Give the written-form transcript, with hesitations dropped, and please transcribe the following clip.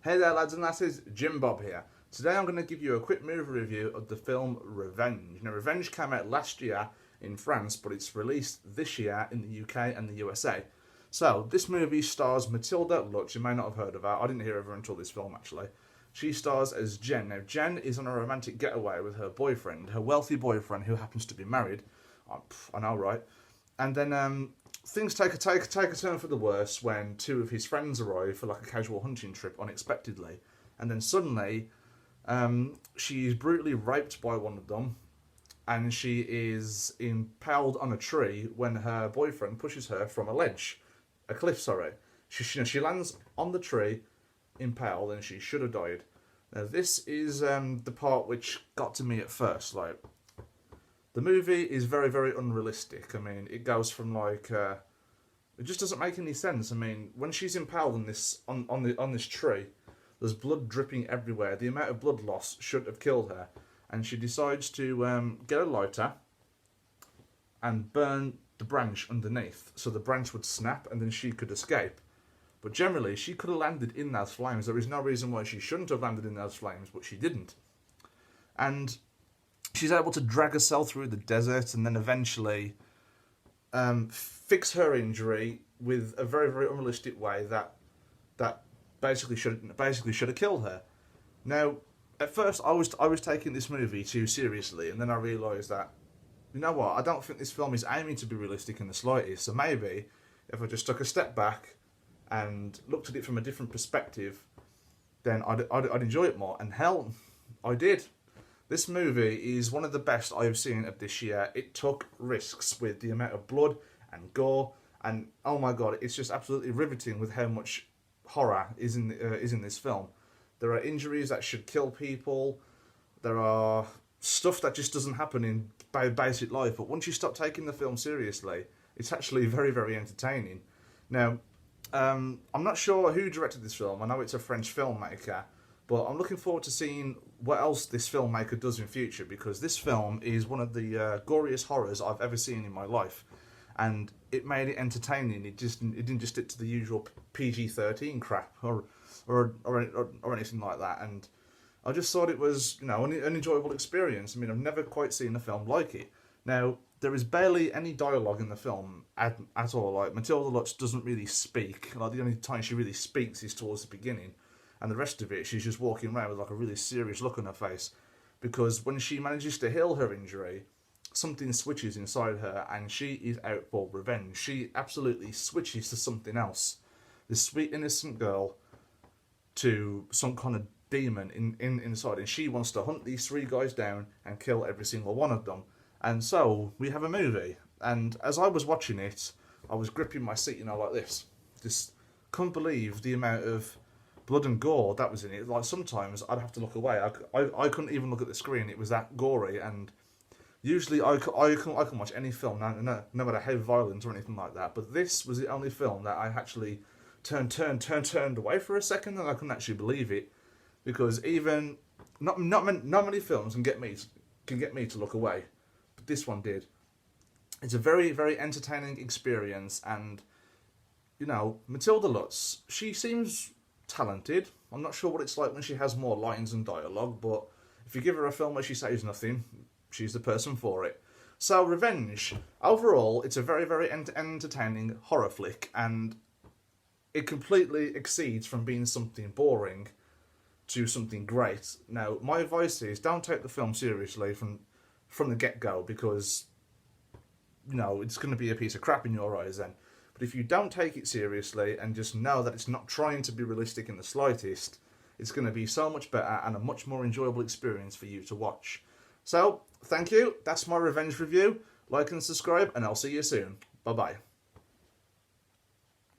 Hey there lads and lasses, Jim Bob here. Today I'm going to give you a quick movie review of the film Revenge. Now Revenge came out last year in France, but it's released this year in the UK and the USA. So this movie stars Matilda Lutz. You may not have heard of her. I didn't hear of her until this film actually. She stars as Jen. Now Jen is on a romantic getaway with her boyfriend, her wealthy boyfriend who happens to be married. I know, right? And then things take a turn for the worse when two of his friends arrive for like a casual hunting trip unexpectedly, and then suddenly she is brutally raped by one of them, and she is impaled on a tree when her boyfriend pushes her from a cliff. Sorry, she lands on the tree, impaled, and she should have died. Now this is the part which got to me at first, like. The movie is very, very unrealistic. I mean, it goes from like it just doesn't make any sense. I mean, when she's impaled on this tree, there's blood dripping everywhere. The amount of blood loss should have killed her, and she decides to get a lighter and burn the branch underneath, so the branch would snap and then she could escape. But generally, she could have landed in those flames. There is no reason why she shouldn't have landed in those flames, but she didn't. And she's able to drag herself through the desert and then eventually fix her injury with a very, very unrealistic way that basically should have killed her. Now, at first, I was taking this movie too seriously, and then I realised that, you know what, I don't think this film is aiming to be realistic in the slightest. So maybe if I just took a step back and looked at it from a different perspective, then I'd enjoy it more. And hell, I did. This movie is one of the best I've seen of this year. It took risks with the amount of blood and gore, and oh my god, it's just absolutely riveting with how much horror is in this film. There are injuries that should kill people. There are stuff that just doesn't happen in basic life. But once you stop taking the film seriously, it's actually very, very entertaining. Now, I'm not sure who directed this film. I know it's a French filmmaker. But I'm looking forward to seeing what else this filmmaker does in future, because this film is one of the goriest horrors I've ever seen in my life, and it made it entertaining. It didn't just stick to the usual PG-13 crap or anything like that. And I just thought it was, you know, an enjoyable experience. I mean, I've never quite seen a film like it. Now, there is barely any dialogue in the film at all. Like, Matilda Lutz doesn't really speak. Like, the only time she really speaks is towards the beginning. And the rest of it, she's just walking around with like a really serious look on her face. Because when she manages to heal her injury, something switches inside her and she is out for revenge. She absolutely switches to something else. This sweet, innocent girl to some kind of demon inside. And she wants to hunt these three guys down and kill every single one of them. And so, we have a movie. And as I was watching it, I was gripping my seat, you know, like this. Just couldn't believe the amount of blood and gore that was in it. Like, sometimes I'd have to look away. I couldn't even look at the screen. It was that gory. And usually I can watch any film, no matter how violent or anything like that. But this was the only film that I actually turned away for a second, and I couldn't actually believe it, because even not many films can get me to look away, but this one did. It's a very, very entertaining experience, and you know, Matilda Lutz, she seems talented. I'm not sure what it's like when she has more lines and dialogue, but if you give her a film where she says nothing, she's the person for it. So, Revenge. Overall, it's a very, very entertaining horror flick, and it completely exceeds from being something boring to something great. Now, my advice is don't take the film seriously from the get-go, because, you know, it's going to be a piece of crap in your eyes then. But if you don't take it seriously and just know that it's not trying to be realistic in the slightest, it's going to be so much better and a much more enjoyable experience for you to watch. So, thank you. That's my Revenge review. Like and subscribe, and I'll see you soon. Bye-bye.